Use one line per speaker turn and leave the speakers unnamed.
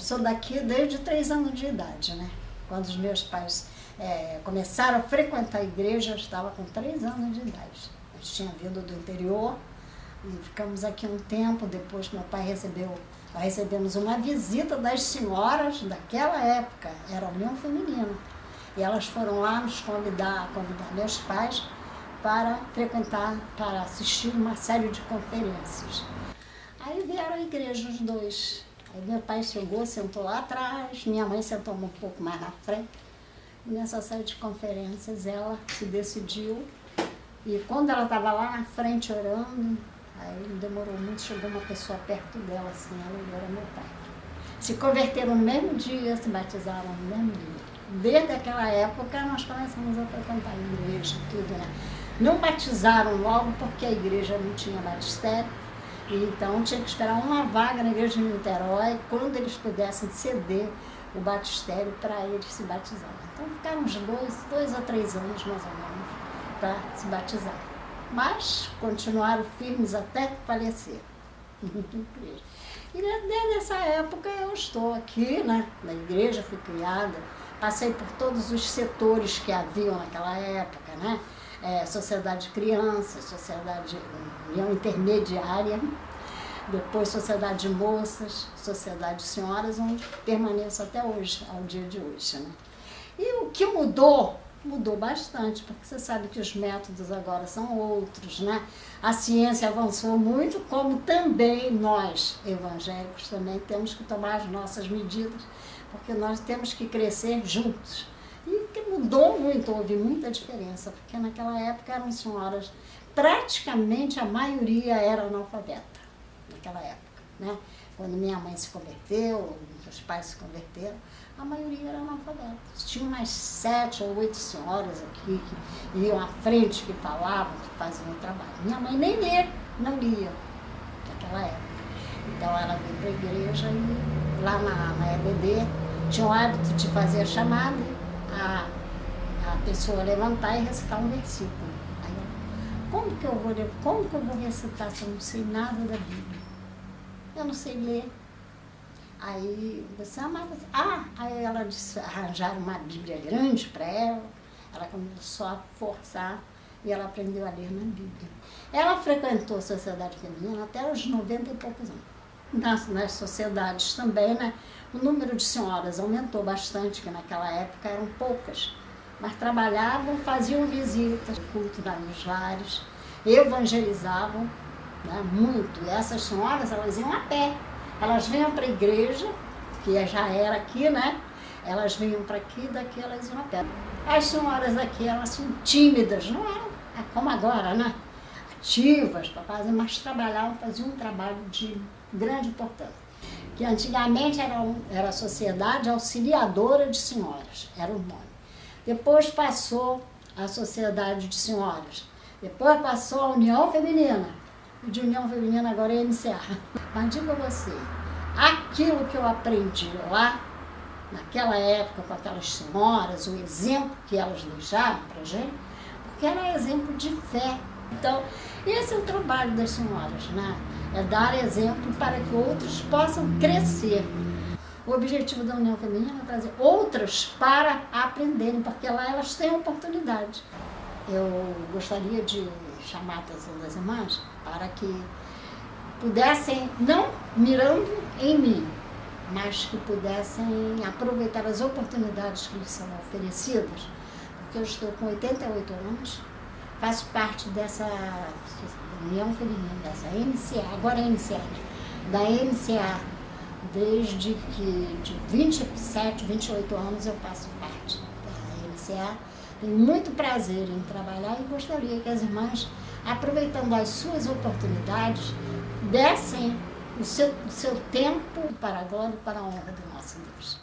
sou daqui desde 3 anos de idade, né? Quando os meus pais começaram a frequentar a igreja, eu estava com 3 anos de idade. A gente tinha vindo do interior e ficamos aqui um tempo. Depois meu pai recebemos uma visita das senhoras daquela época, era a União Feminina. E elas foram lá nos convidar meus pais para frequentar, para assistir uma série de conferências. Aí vieram à igreja os dois. Aí meu pai chegou, sentou lá atrás, minha mãe sentou um pouco mais na frente. E nessa série de conferências ela se decidiu. E quando ela estava lá na frente orando, aí não demorou muito, chegou uma pessoa perto dela, assim, ela era meu pai. Se converteram no mesmo dia, se batizaram no mesmo dia. Desde aquela época nós começamos a frequentar a igreja, tudo, né? Não batizaram logo porque a igreja não tinha batistério, então tinha que esperar uma vaga na igreja de Niterói, quando eles pudessem ceder o batistério para eles se batizarem. Então ficaram uns 2 a 3 anos mais ou menos para se batizar. Mas continuaram firmes até falecer. E desde essa época eu estou aqui, né, na igreja, fui criada, passei por todos os setores que haviam naquela época, né? Sociedade de crianças, sociedade união intermediária, depois sociedade de moças, sociedade de senhoras, onde permaneço até hoje, ao dia de hoje, né? E o que mudou? Mudou bastante, porque você sabe que os métodos agora são outros, né? A ciência avançou muito, como também nós, evangélicos, também temos que tomar as nossas medidas, porque nós temos que crescer juntos. E que mudou muito, houve muita diferença, porque naquela época eram senhoras, praticamente a maioria era analfabeta, naquela época, né? Quando minha mãe se converteu, meus pais se converteram, a maioria era analfabeta. Tinha umas 7 ou 8 senhoras aqui que iam à frente, que falavam, que faziam o trabalho. Minha mãe nem não lia naquela época. Então ela veio para a igreja e lá na EBD tinha o hábito de fazer a chamada, a pessoa levantar e recitar um versículo. Aí eu, como que eu vou recitar se eu não sei nada da Bíblia? Eu não sei ler. Aí você amava. Aí ela disse, arranjaram uma Bíblia grande para ela começou a forçar e ela aprendeu a ler na Bíblia. Ela frequentou a sociedade feminina até os 90 e poucos anos. Nas sociedades também, né? O número de senhoras aumentou bastante, que naquela época eram poucas, mas trabalhavam, faziam visitas, culto nos lares, evangelizavam, né, muito. E essas senhoras, elas iam a pé. Elas vinham para a igreja, que já era aqui, né? Elas vinham para aqui, daqui elas iam a pé. As senhoras daqui, elas assim, tímidas, não eram como agora, né? Ativas para fazer, mas trabalhavam, faziam um trabalho de grande importância. Que antigamente era a Sociedade Auxiliadora de Senhoras, era o nome. Depois passou a Sociedade de Senhoras, depois passou a União Feminina. De União Feminina agora é MCA. Mas digo a você, aquilo que eu aprendi lá, naquela época com aquelas senhoras, o exemplo que elas deixaram para a gente, porque era exemplo de fé. Então, esse é o trabalho das senhoras, né? É dar exemplo para que outros possam crescer. O objetivo da União Feminina é trazer outras para aprenderem, porque lá elas têm oportunidade. Eu gostaria de chamar a atenção das irmãs para que pudessem, não mirando em mim, mas que pudessem aproveitar as oportunidades que lhes são oferecidas, porque eu estou com 88 anos, faço parte dessa União Feminina, dessa MCA, agora é MCA, da MCA, desde que de 27, 28 anos eu faço parte da MCA. Tenho muito prazer em trabalhar e gostaria que as irmãs, aproveitando as suas oportunidades, dessem o seu tempo para a glória e para a honra do nosso Deus.